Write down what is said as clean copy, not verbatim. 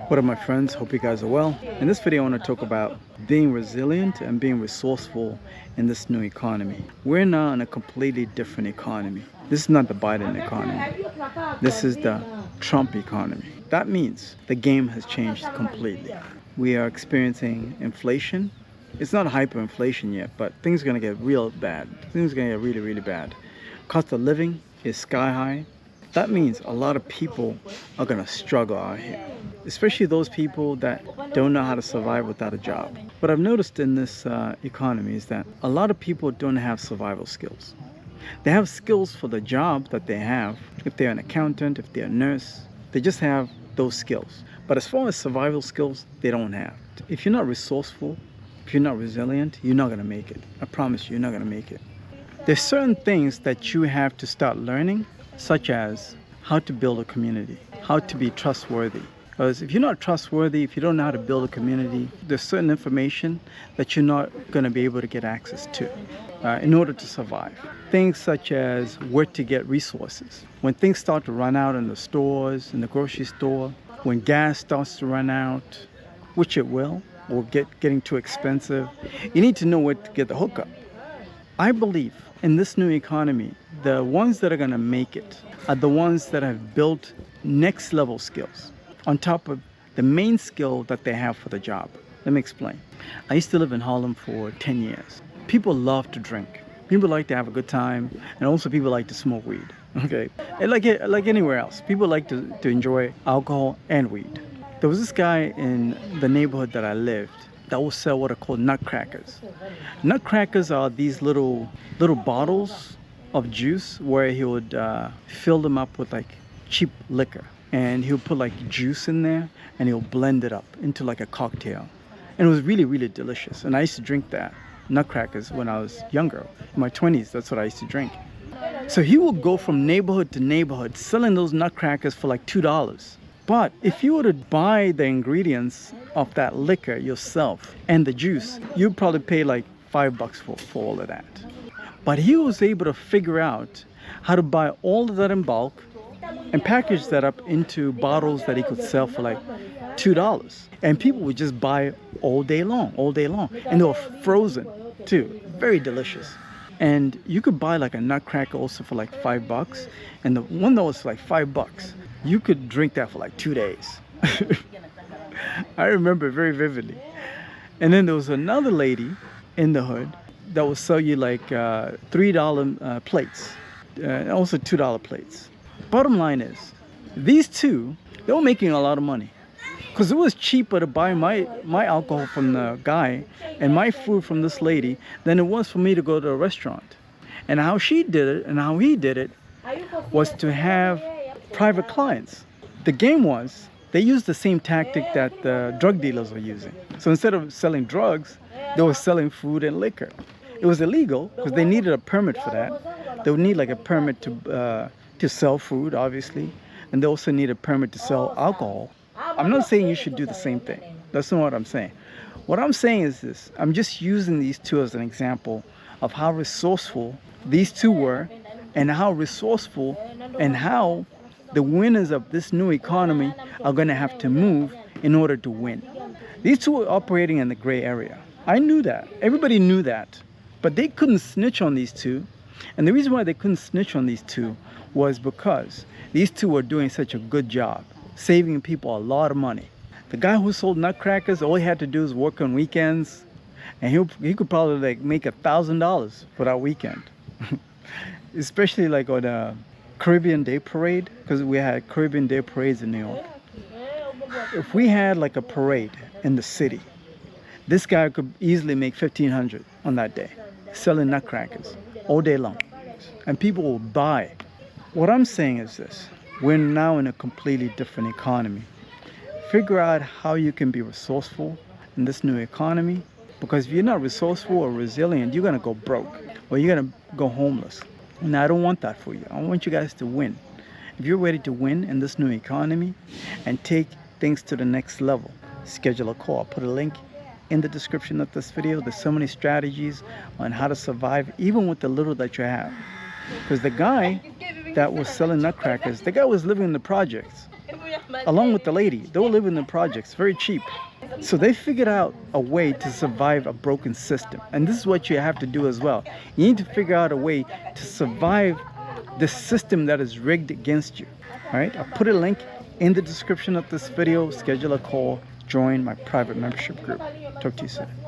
What up, my friends? Hope you guys are well. In this video, I want to talk about being resilient and being resourceful in this new economy. We're now in a completely different economy. This is not the Biden economy. This is the Trump economy. That means the game has changed completely. We are experiencing inflation. It's not hyperinflation yet, but things are going to get real bad. Things are going to get really, really bad. Cost of living is sky high. That means a lot of people are going to struggle out here, especially those people that don't know how to survive without a job. What I've noticed in this economy is that a lot of people don't have survival skills. They have skills for the job that they have. If they're an accountant, if they're a nurse, they just have those skills. But as far as survival skills, they don't have. If you're not resourceful, if you're not resilient, you're not going to make it. I promise you, you're not going to make it. There's certain things that you have to start learning, such as how to build a community, how to be trustworthy. Because if you're not trustworthy, if you don't know how to build a community, there's certain information that you're not going to be able to get access to in order to survive. Things such as where to get resources. When things start to run out in the stores, in the grocery store, when gas starts to run out, which it will, or getting too expensive, you need to know where to get the hookup. I believe in this new economy, the ones that are going to make it are the ones that have built next level skills on top of the main skill that they have for the job. Let me explain. I used to live in Harlem for 10 years. People love to drink. People like to have a good time, and also people like to smoke weed. Okay, and like anywhere else, people like to enjoy alcohol and weed. There was this guy in the neighborhood that I lived that will sell what are called nutcrackers. Nutcrackers are these little bottles of juice where he would fill them up with like cheap liquor, and he'll put like juice in there and he'll blend it up into like a cocktail, and it was really, really delicious. And I used to drink that nutcrackers when I was younger. In my 20s, that's what I used to drink. So he would go from neighborhood to neighborhood selling those nutcrackers for like $2. But if you were to buy the ingredients of that liquor yourself and the juice, you'd probably pay like $5 for all of that. But he was able to figure out how to buy all of that in bulk and package that up into bottles that he could sell for like $2. And people would just buy all day long. And they were frozen too. Very delicious. And you could buy like a nutcracker also for like $5. And the one that was like $5, you could drink that for like 2 days. I remember very vividly. And then there was another lady in the hood that would sell you like $3 plates, and also $2 plates. Bottom line is, these two, they were making a lot of money, because it was cheaper to buy my alcohol from the guy and my food from this lady than it was for me to go to a restaurant. And how she did it and how he did it was to have private clients. The game was, they used the same tactic that the drug dealers were using. So instead of selling drugs, they were selling food and liquor. It was illegal because they needed a permit for that. They would need like a permit to sell food, obviously, and they also need a permit to sell alcohol. I'm not saying you should do the same thing. That's not what I'm saying. What I'm saying is this. I'm just using these two as an example of how resourceful these two were, and how resourceful and how the winners of this new economy are going to have to move in order to win. These two were operating in the gray area. I knew that. Everybody knew that. But they couldn't snitch on these two. And the reason why they couldn't snitch on these two was because these two were doing such a good job, saving people a lot of money. The guy who sold nutcrackers, all he had to do is work on weekends, and he could probably like make $1,000 for that weekend. Especially like on a Caribbean Day Parade, because we had Caribbean Day Parades in New York. If we had like a parade in the city, this guy could easily make $1,500 on that day, selling nutcrackers all day long. And people will buy. What I'm saying is this. We're now in a completely different economy. Figure out how you can be resourceful in this new economy, because if you're not resourceful or resilient, you're going to go broke, or you're going to go homeless. And I don't want that for you. I want you guys to win. If you're ready to win in this new economy and take things to the next level, schedule a call. I'll put a link in the description of this video. There's so many strategies on how to survive, even with the little that you have. Because the guy that was selling nutcrackers, the guy was living in the projects. along with the lady. They were living in projects, very cheap. So they figured out a way to survive a broken system. And this is what you have to do as well. You need to figure out a way to survive the system that is rigged against you. All right, I'll put a link in the description of this video. Schedule a call, join my private membership group. Talk to you soon.